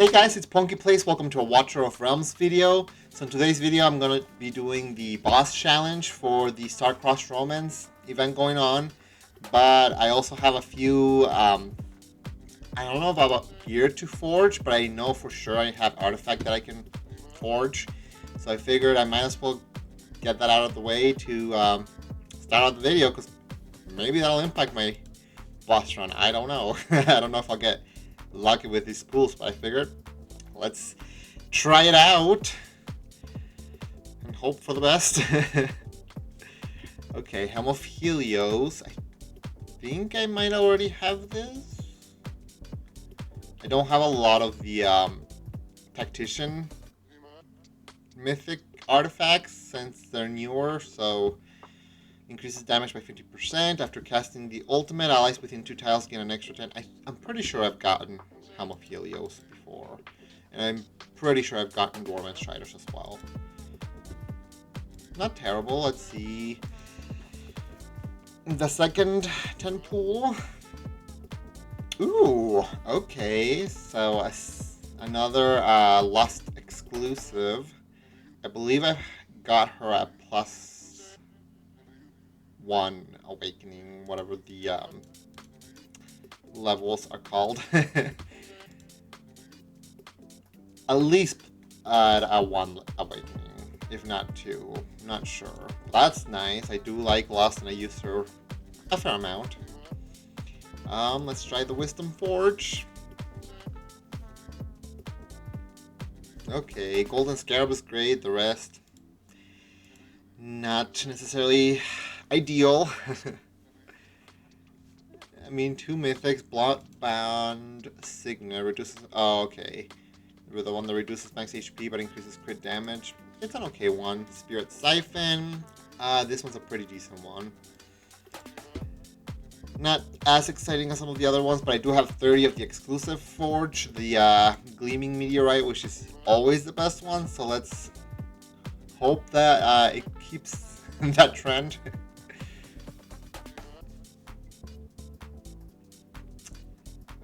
Hey guys, it's PonkyPlays. Welcome to a Watcher of Realms video. So in today's video, I'm going to be doing the boss challenge for the Star-Crossed Romance event going on. But I also have a few, I don't know about gear to forge, but I know for sure I have artifact that I can forge. So I figured I might as well get that out of the way to start out the video, because maybe that'll impact my boss run. I don't know. I don't know if I'll get lucky with these pools, but I figured let's try it out and hope for the best. Okay, Helm of Helios. I think I might already have this. I don't have a lot of the tactician mythic artifacts since they're newer, so increases damage by 50%. After casting the ultimate, allies within 2 tiles gain an extra 10. I'm pretty sure I've gotten Helm of Helios before. And I'm pretty sure I've gotten Dormant Striders as well. Not terrible. Let's see. The second 10 pool. Ooh, okay. So another Lust exclusive. I believe I got her at +1 awakening, whatever the levels are called. At least at a 1 awakening, if not 2. I'm not sure. That's nice. I do like Lust, and I use her a fair amount. Let's try the Wisdom Forge. Okay, Golden Scarab is great. The rest, not necessarily ideal. I mean, 2 mythics, Bloodbound Signet reduces. Oh, okay. We're the one that reduces max HP but increases crit damage. It's an okay one. Spirit Siphon. This one's a pretty decent one. Not as exciting as some of the other ones, but I do have 30 of the exclusive forge, the Gleaming Meteorite, which is always the best one. So let's hope that it keeps that trend.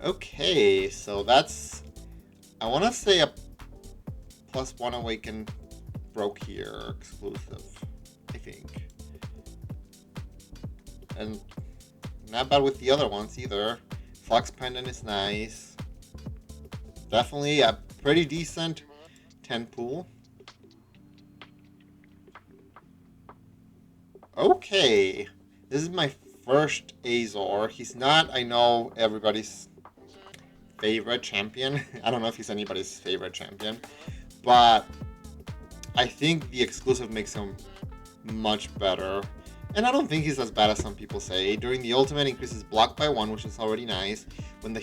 Okay, so that's, I want to say a +1 awaken broke here exclusive, I think. And not bad with the other ones either. Flux Pendant is nice. Definitely a pretty decent 10 pool. Okay, this is my first Azor. He's not, I know, everybody's favorite champion. I don't know if he's anybody's favorite champion, but I think the exclusive makes him much better. And I don't think he's as bad as some people say. During the ultimate, increases block by 1, which is already nice. When the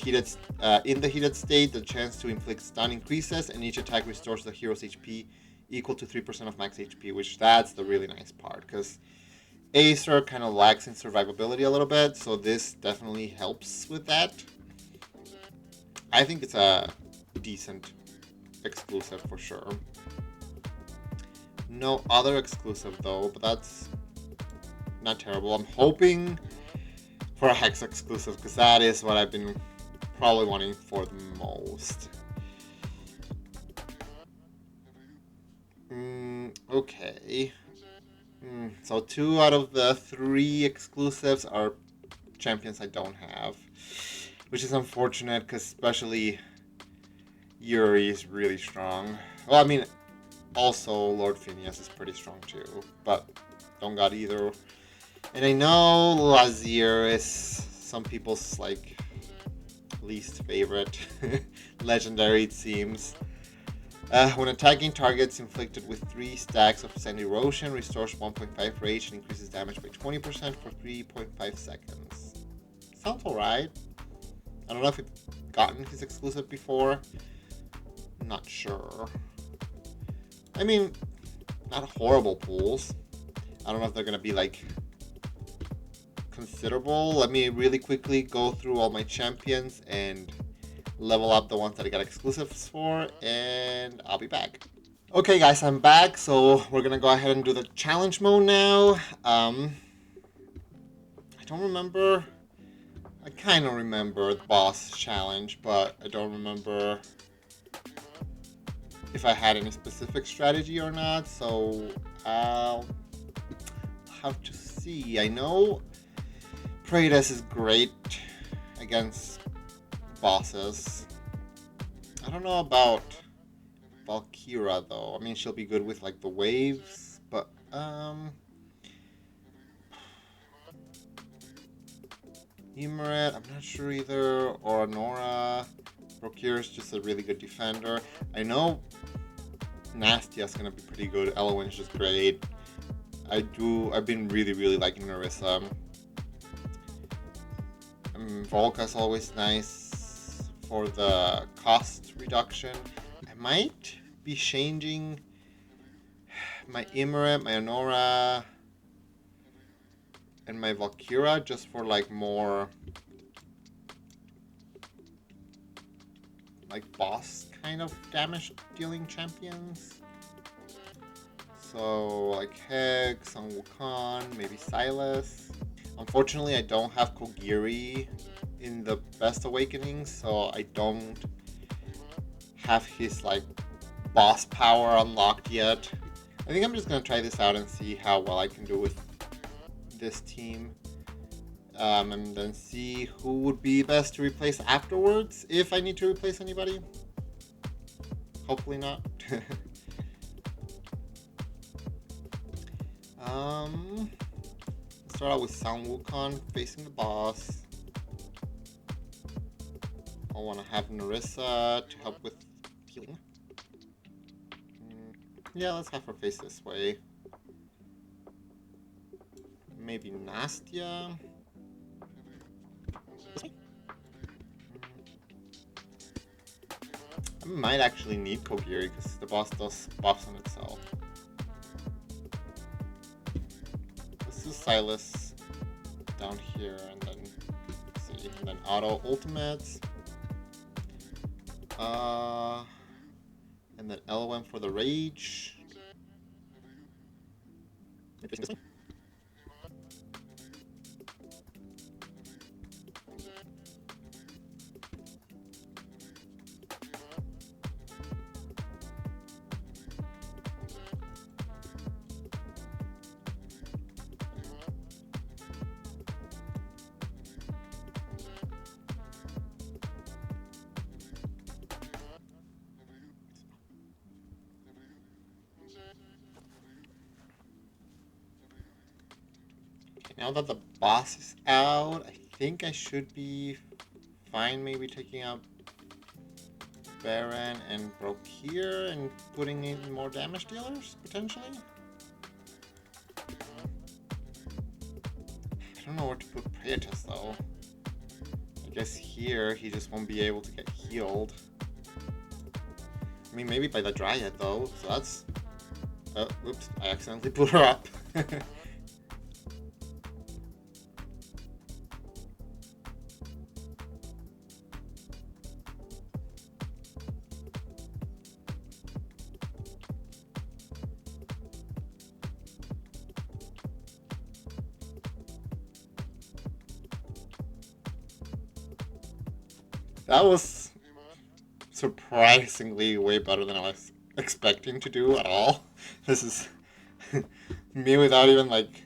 in the heated state, the chance to inflict stun increases, and each attack restores the hero's HP equal to 3% of max HP, which that's the really nice part, because Acer kind of lacks in survivability a little bit, so this definitely helps with that. I think it's a decent exclusive for sure. No other exclusive though, but that's not terrible. I'm hoping for a Hex exclusive, because that is what I've been probably wanting for the most. Okay. So 2 out of the 3 exclusives are champions I don't have, which is unfortunate, because especially Yuri is really strong. Well, I mean, also Lord Phineas is pretty strong too, but don't got either. And I know Lazir is some people's like least favorite legendary, it seems. When attacking targets inflicted with 3 stacks of Sand Erosion, restores 1.5 rage and increases damage by 20% for 3.5 seconds. Sounds alright. I don't know if it's gotten his exclusive before. Not sure. I mean, not horrible pools. I don't know if they're gonna be like considerable. Let me really quickly go through all my champions and level up the ones that I got exclusives for, and I'll be back. Okay guys, I'm back, so we're gonna go ahead and do the challenge mode now. I don't remember. I kind of remember the boss challenge, but I don't remember if I had any specific strategy or not, so I'll have to see. I know Praetus is great against bosses. I don't know about Valkyra though. I mean, she'll be good with like the waves, but Emerit, I'm not sure either, or Nora. Valkyra's just a really good defender. I know Nastia's gonna be pretty good. Elowin's just great. I've been really liking Narissa. Volka's always nice for the cost reduction. I might be changing my Emerit, my Honora, and my Valkyra just for like more like boss kind of damage dealing champions. So like Heg, Sun Wukong, maybe Silas. Unfortunately, I don't have Kogiri in the Best Awakening, so I don't have his like boss power unlocked yet. I think I'm just gonna try this out and see how well I can do with this team, and then see who would be best to replace afterwards, if I need to replace anybody. Hopefully not. Let's start out with Sun Wukong facing the boss. I'll want to have Narissa to help with healing. Yeah, let's have her face this way. Maybe Nastia. I might actually need Kogiri because the boss does buffs on itself. This is Silas down here, and then let's see, and then auto ultimates. And then LOM for the rage. Now that the boss is out, I think I should be fine maybe taking out Baron and Brokir and putting in more damage dealers, potentially? I don't know where to put Praetus though. I guess here he just won't be able to get healed. I mean, maybe by the Dryad though, so that's... Oh, oops, I accidentally put her up. That was surprisingly way better than I was expecting to do at all. This is me without even like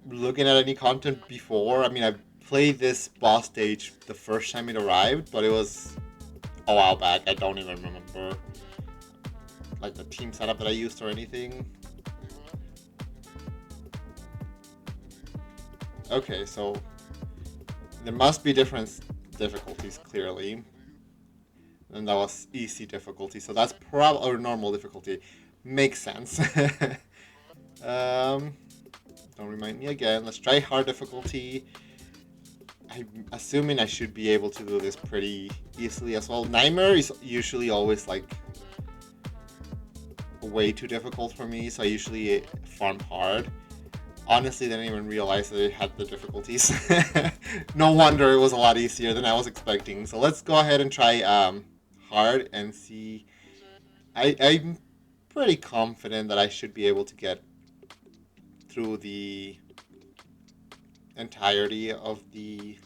looking at any content before. I mean, I played this boss stage the first time it arrived, but it was a while back. I don't even remember like the team setup that I used or anything. Okay, so there must be different difficulties, clearly. And that was easy difficulty, so that's probably, or normal difficulty. Makes sense. Don't remind me again. Let's try hard difficulty. I'm assuming I should be able to do this pretty easily as well. Nightmare is usually always like way too difficult for me, so I usually farm hard. Honestly, didn't even realize that it had the difficulties. No wonder it was a lot easier than I was expecting. So let's go ahead and try hard and see. I'm pretty confident that I should be able to get through the entirety of the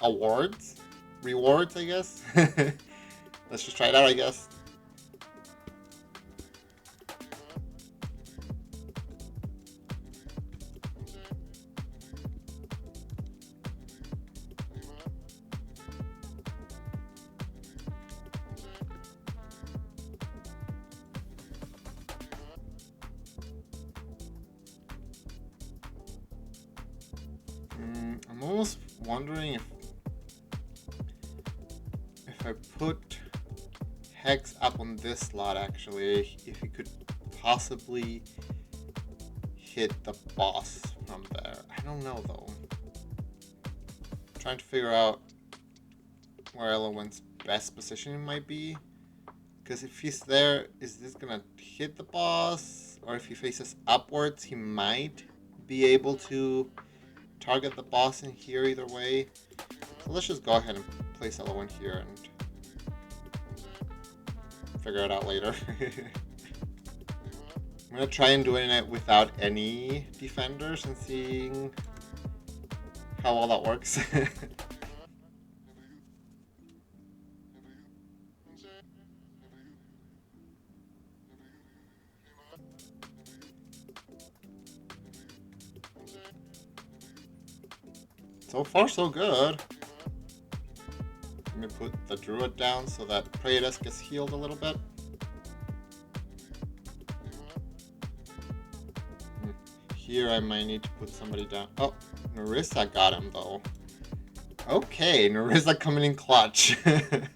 rewards, I guess. Let's just try it out, I guess. I'm almost wondering if I put Hex up on this slot, actually, if he could possibly hit the boss from there. I don't know, though. I'm trying to figure out where Elowen's best position might be. Because if he's there, is this gonna hit the boss? Or if he faces upwards, he might be able to target the boss in here either way. So let's just go ahead and place Elowen here and figure it out later. I'm gonna try and doing it without any defenders and seeing how well that works. So far, so good. Let me put the druid down so that Praetus gets healed a little bit. Here I might need to put somebody down. Oh, Nerissa got him though. Okay, Nerissa coming in clutch. And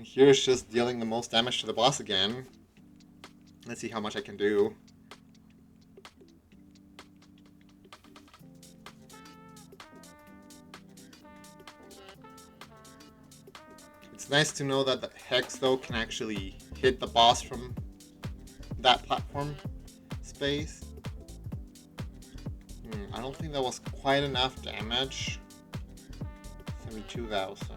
here's just dealing the most damage to the boss again. Let's see how much I can do. It's nice to know that the Hex though can actually hit the boss from that platform space. I don't think that was quite enough damage. 72,000.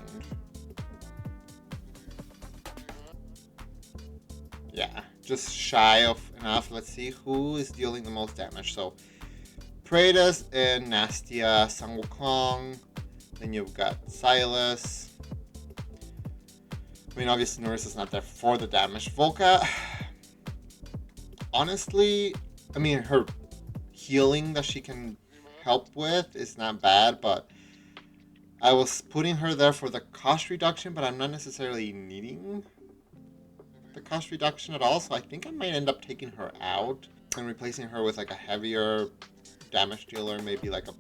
Yeah, just shy of enough. Let's see who is dealing the most damage. So, Praetus and Nastia, Sang Wukong. Then you've got Silas. I mean, obviously Nerissa's not there for the damage. Volca, honestly, I mean, her healing that she can help with is not bad, but I was putting her there for the cost reduction, but I'm not necessarily needing the cost reduction at all, so I think I might end up taking her out and replacing her with like a heavier damage dealer, maybe like a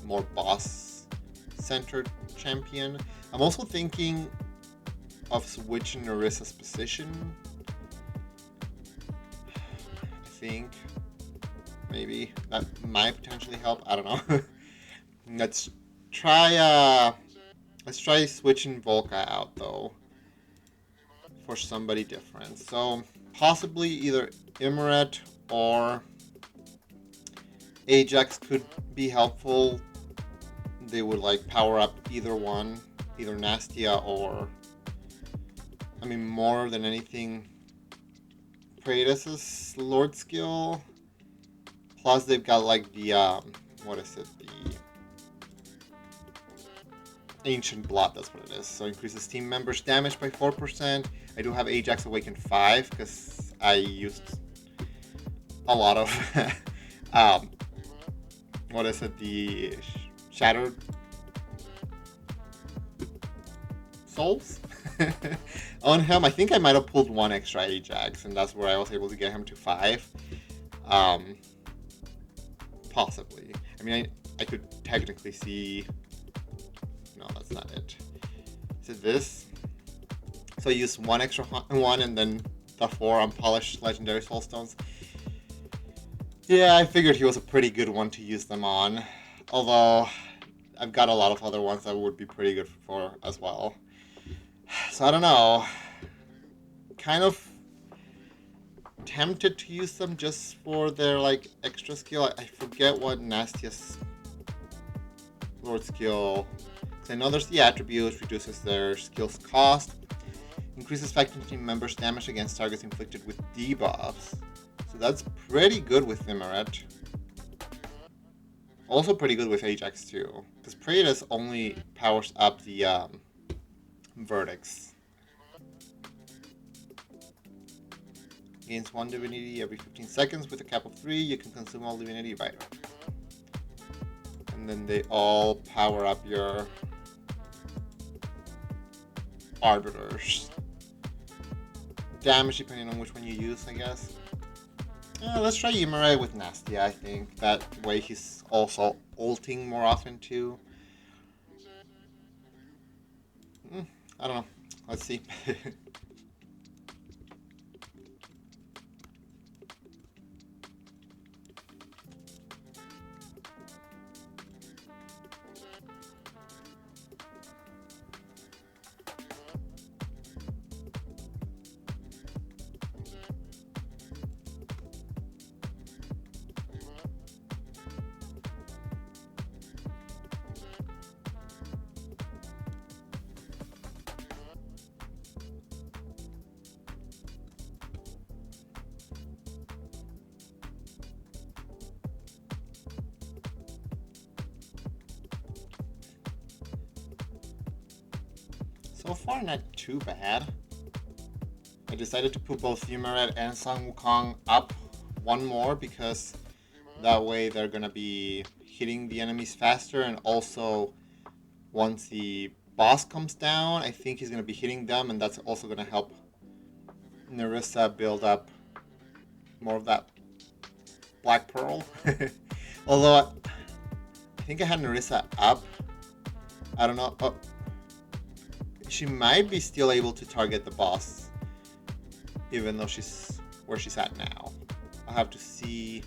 more boss-centered champion. I'm also thinking of switching Nerissa's position. I think maybe that might potentially help. I don't know. Let's try switching Volca out though for somebody different. So possibly either Imret or Ajax could be helpful. They would like power up either one, either Nastia or, I mean, more than anything, Praetus' Lord skill. Plus they've got like the, what is it, the Ancient Blood, that's what it is. So increases team members' damage by 4%. I do have Ajax Awakened 5 because I used a lot of, what is it, the Shattered Souls on him. I think I might have pulled one extra Ajax, and that's where I was able to get him to 5. Possibly. I mean, I could technically see. No, that's not it. Is it this? So I use one extra one and then the 4 unpolished legendary soulstones. Yeah, I figured he was a pretty good one to use them on. Although I've got a lot of other ones that would be pretty good for as well. So I don't know. Kind of tempted to use them just for their like extra skill. I forget what Nastia's Lord skill. I know there's the attributes, reduces their skill's cost, increases faction team members' damage against targets inflicted with debuffs. So that's pretty good with Imret. Also pretty good with Ajax too, because Praetus only powers up the verdicts. Gains 1 divinity every 15 seconds with a cap of 3. You can consume all divinity right. And then they all power up your arbiters. Damage depending on which one you use, I guess. Let's try Ymere with Nastia, I think. That way he's also ulting more often too. I don't know. Let's see. So far, not too bad. I decided to put both Ymere and Sun Wukong up one more because that way they're gonna be hitting the enemies faster, and also once the boss comes down, I think he's gonna be hitting them, and that's also gonna help Nerissa build up more of that Black Pearl. Although I think I had Nerissa up. I don't know. Oh, she might be still able to target the boss, even though she's where she's at now. I'll have to see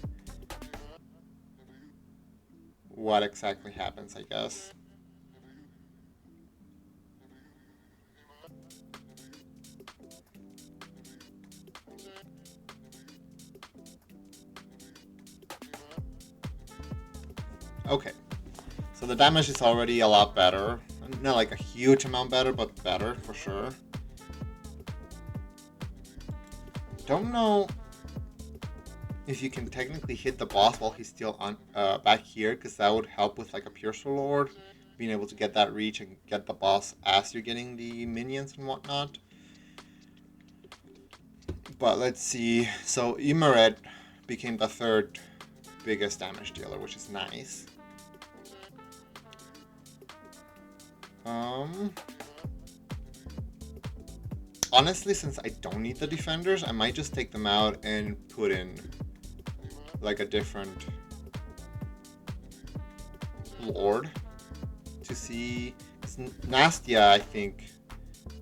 what exactly happens, I guess. Okay, so the damage is already a lot better. Not like a huge amount better, but better for sure. Don't know if you can technically hit the boss while he's still on back here, because that would help with like a Piercer Lord, being able to get that reach and get the boss as you're getting the minions and whatnot. But let's see. So Ymere became the third biggest damage dealer, which is nice. Honestly, since I don't need the defenders, I might just take them out and put in like a different lord to see. Nastia, I think,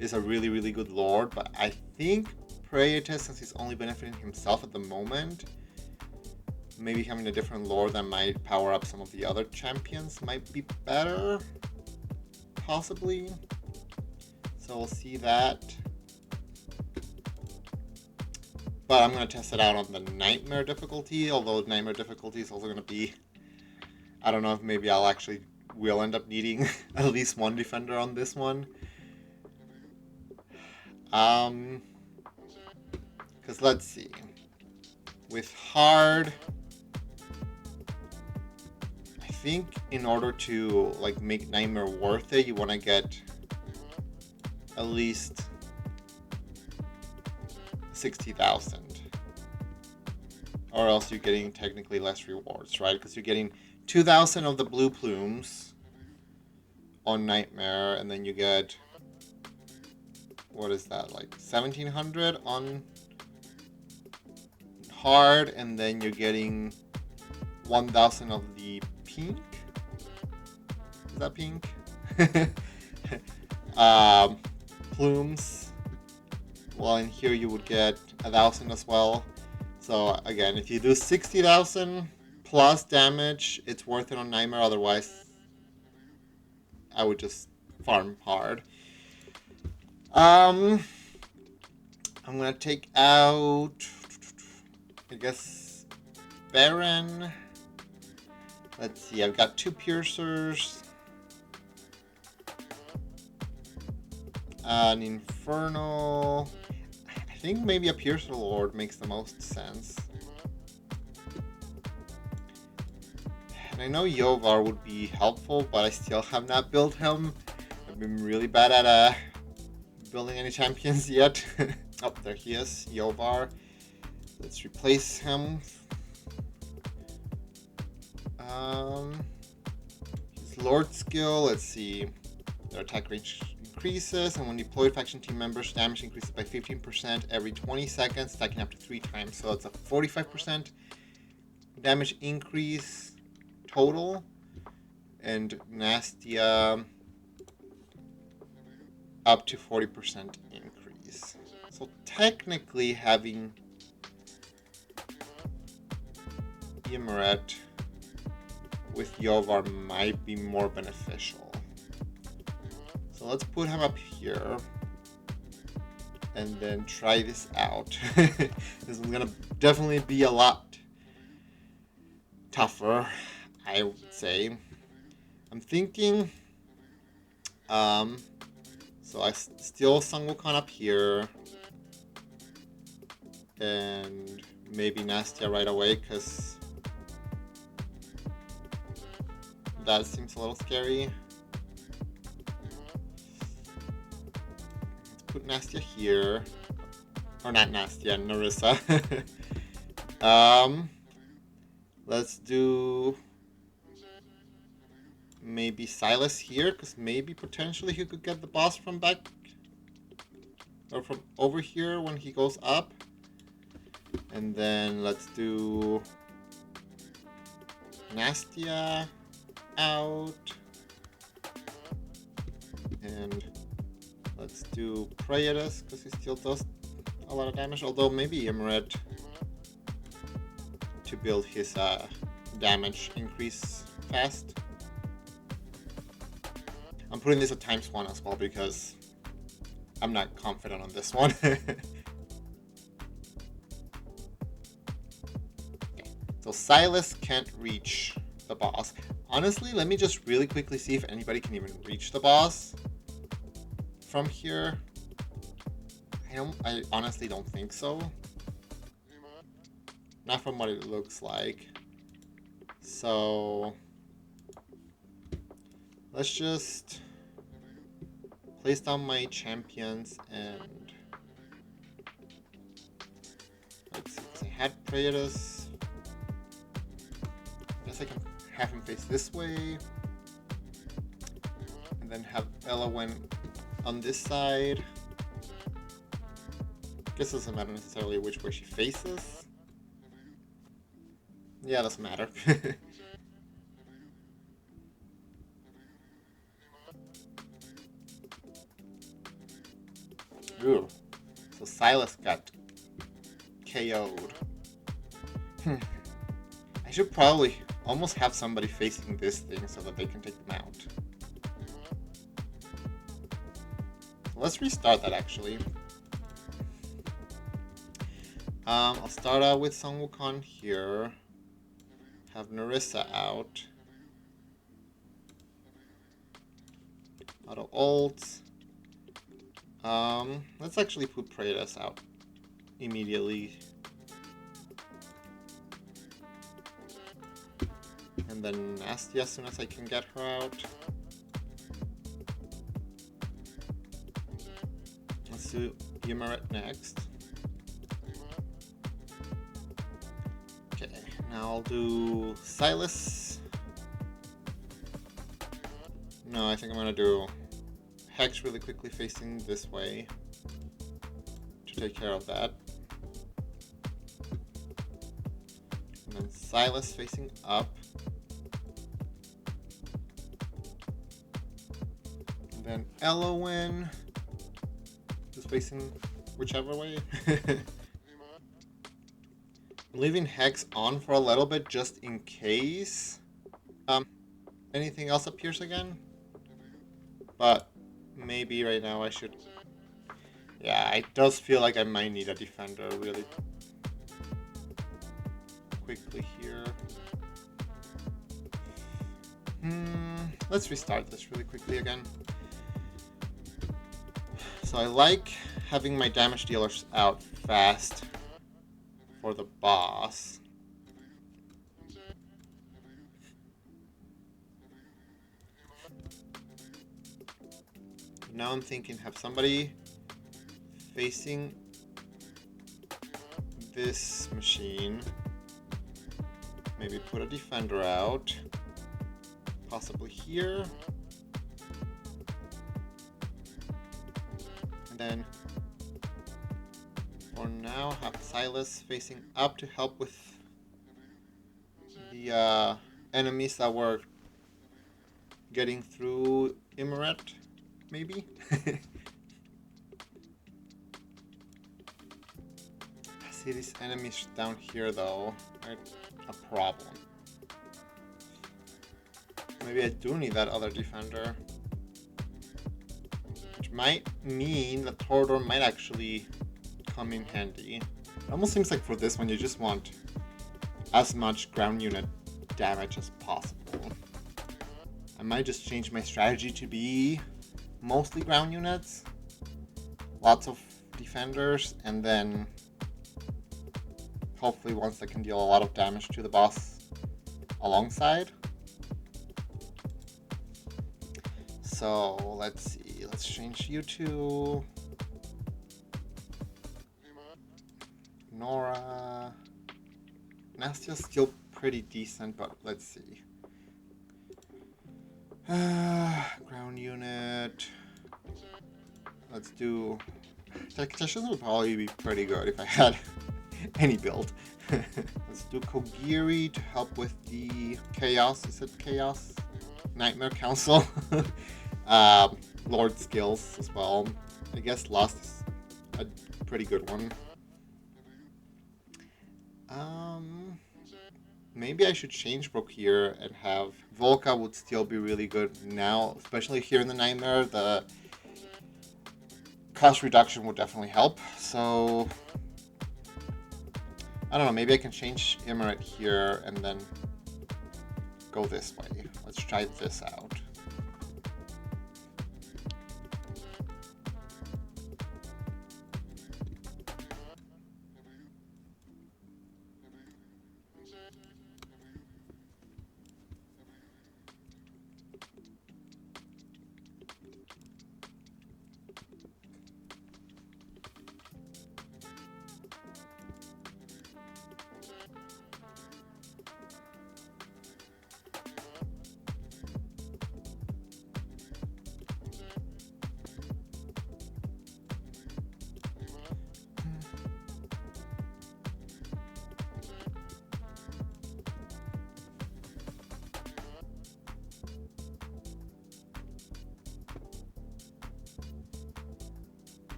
is a really, really good lord, but I think Praetus, since he's only benefiting himself at the moment, maybe having a different lord that might power up some of the other champions might be better. Possibly. So we'll see that. But I'm going to test it out on the Nightmare difficulty, although Nightmare difficulty is also going to be... I don't know if maybe I'll actually will end up needing at least one defender on this one. Because let's see. With hard... I think in order to like make Nightmare worth it, you want to get at least 60,000, or else you're getting technically less rewards, right? Because you're getting 2,000 of the blue plumes on Nightmare, and then you get, what is that, like 1,700 on hard, and then you're getting 1,000 of the pink. Is that pink? Plumes. Well, in here you would get 1,000 as well. So again, if you do 60,000 plus damage, it's worth it on Nightmare. Otherwise, I would just farm hard. I'm gonna take out, I guess, Baron. Let's see, I've got 2 Piercers, an Infernal. I think maybe a Piercer Lord makes the most sense. And I know Yovar would be helpful, but I still have not built him. I've been really bad at building any champions yet. Oh, there he is, Yovar. Let's replace him. His Lord skill, let's see. Their attack range increases, and when deployed, faction team members, damage increases by 15% every 20 seconds, stacking up to 3 times. So it's a 45% damage increase total. And Nastia up to 40% increase. So technically having Imret with Yovar might be more beneficial. So let's put him up here and then try this out. This is gonna definitely be a lot tougher, I would say. I'm thinking, so I steal Sun Wukong up here, and maybe Nastia right away, because that seems a little scary. Let's put Nastia here, or not Nastia, Narissa. Let's do maybe Silas here, because maybe potentially he could get the boss from back, or from over here when he goes up. And then let's do Nastia out. And let's do Praetus, because he still does a lot of damage, although maybe Imred to build his damage increase fast. I'm putting this at ×1 as well because I'm not confident on this one. Okay. So Silas can't reach the boss. Honestly, let me just really quickly see if anybody can even reach the boss from here. I honestly don't think so. Not from what it looks like. So let's just place down my champions and let's see. I had Praetus. I guess I can have him face this way. And then have Elowen on this side. Guess it doesn't matter necessarily which way she faces. Yeah, it doesn't matter. Ooh. So Silas got KO'd. I should probably almost have somebody facing this thing so that they can take them out. So let's restart that actually. I'll start out with Sun Wukong here. Have Narissa out. Auto ults. Let's actually put Praetus out immediately. And then Nasty as soon as I can get her out. Let's do Yumaret next. Okay, now I'll do Silas. No, I think I'm gonna do Hex really quickly facing this way to take care of that. And then Silas facing up. And then Elowen just facing whichever way. I'm leaving Hex on for a little bit just in case anything else appears again. But maybe right now I should... Yeah, it does feel like I might need a defender really quickly here. Let's restart this really quickly again. So I like having my damage dealers out fast for the boss. Now I'm thinking, have somebody facing this machine. Maybe put a defender out. Possibly here. And then for now have Silas facing up to help with the enemies that were getting through Immoret, maybe? See, these enemies down here though are a problem. Maybe I do need that other defender. Which might mean the Torador might actually come in handy. It almost seems like for this one you just want as much ground unit damage as possible. I might just change my strategy to be mostly ground units, lots of defenders, and then hopefully ones that can deal a lot of damage to the boss alongside. So let's see, let's change you to Nora. Nastia's still pretty decent, but let's see. Ground unit. Let's do... Tacticians would probably be pretty good if I had any build. Let's do Kogiri to help with the Chaos. Is it Chaos? Nightmare Council. Lord skills as well. I guess Lust is a pretty good one. Maybe I should change Brook here and have Volca would still be really good now, especially here in the Nightmare. The cost reduction would definitely help. So I don't know, maybe I can change Immoret here and then go this way. Let's try this out.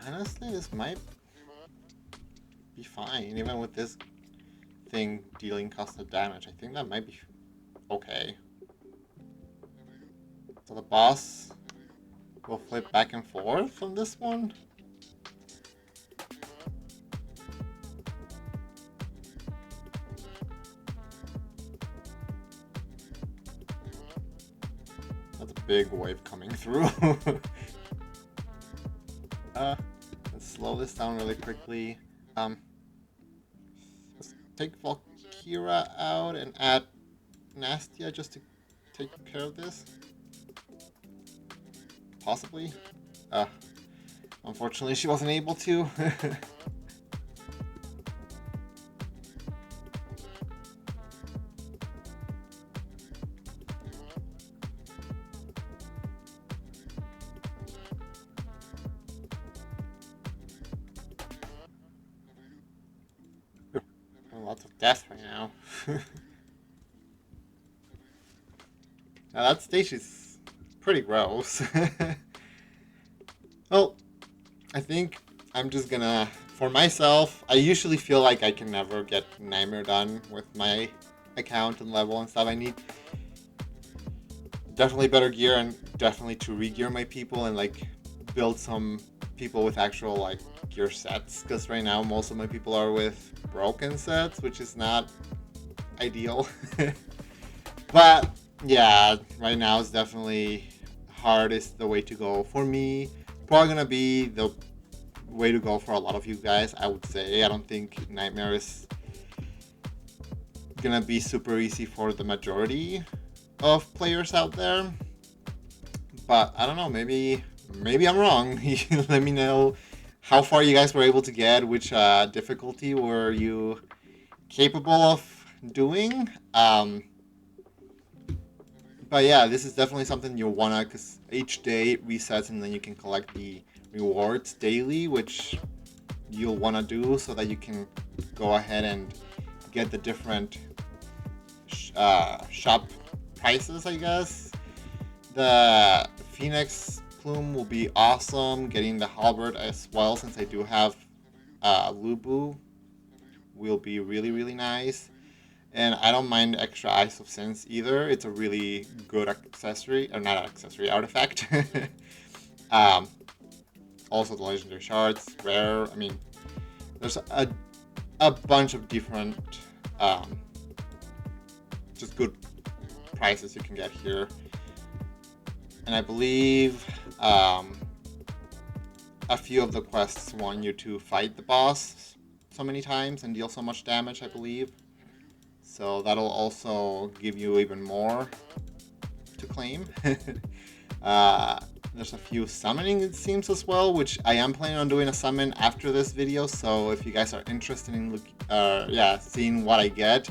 Honestly, this might be fine, even with this thing dealing constant damage. I think that might be okay. So the boss will flip back and forth from this one. That's a big wave coming through. Let's slow this down really quickly. Let's take Valkyra out and add Nastia just to take care of this. Possibly. Unfortunately, she wasn't able to. Lots of death right now. Now that stage is pretty gross. Well, I think I'm just gonna, for myself, I usually feel like I can never get Nightmare done with my account and level and stuff. I need definitely better gear and definitely to re-gear my people and like build some people with actual like gear sets, because right now most of my people are with broken sets, which is not ideal. But yeah, right now it's definitely hard is the way to go for me. probably gonna be the way to go for a lot of you guys, I would say. I don't think Nightmare is gonna be super easy for the majority of players out there. But I don't know, maybe I'm wrong. Let me know how far you guys were able to get, which difficulty were you capable of doing. But yeah, this is definitely something you'll wanna, because each day it resets and then you can collect the rewards daily, which you'll wanna do so that you can go ahead and get the different shop prices, I guess. The Phoenix Plume will be awesome. Getting the halberd as well, since I do have Lubu, will be really, really nice. And I don't mind extra Eyes of Sense either. It's a really good accessory, or not accessory, artifact. Also the legendary shards, rare. I mean, there's a bunch of different just good prices you can get here. And I believe a few of the quests want you to fight the boss so many times and deal so much damage, I believe. So that'll also give you even more to claim. There's a few summoning, it seems, as well, which I am planning on doing a summon after this video. So if you guys are interested in seeing what I get,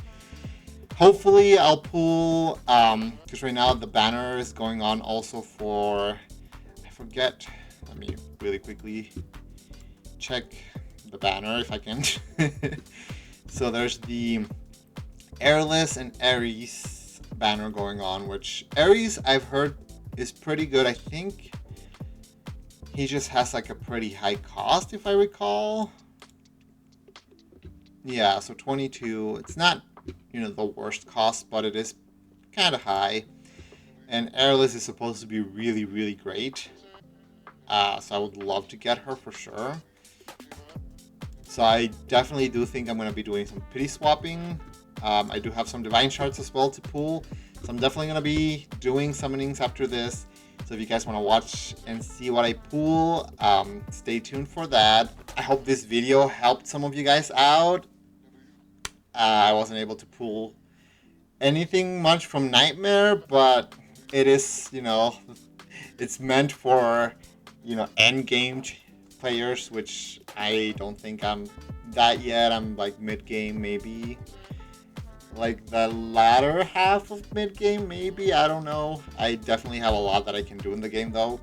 hopefully I'll pull, because right now the banner is going on also for, I forget, let me really quickly check the banner if I can. So there's the Airless and Ares banner going on, which Ares I've heard is pretty good. I think he just has like a pretty high cost, if I recall. Yeah, so 22. It's not, the worst cost, but it is kind of high. And Airless is supposed to be really, really great. So I would love to get her for sure. So I definitely do think I'm going to be doing some pity swapping. I do have some divine shards as well to pull. So I'm definitely going to be doing summonings after this. So if you guys want to watch and see what I pull, stay tuned for that. I hope this video helped some of you guys out. I wasn't able to pull anything much from Nightmare, but it is, it's meant for, end game players, which I don't think I'm that yet. I'm like mid-game, maybe. Like the latter half of mid-game, maybe. I don't know. I definitely have a lot that I can do in the game, though.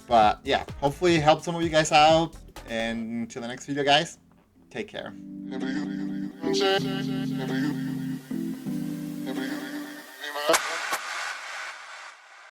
But yeah, hopefully it helped some of you guys out. And until the next video, guys, take care.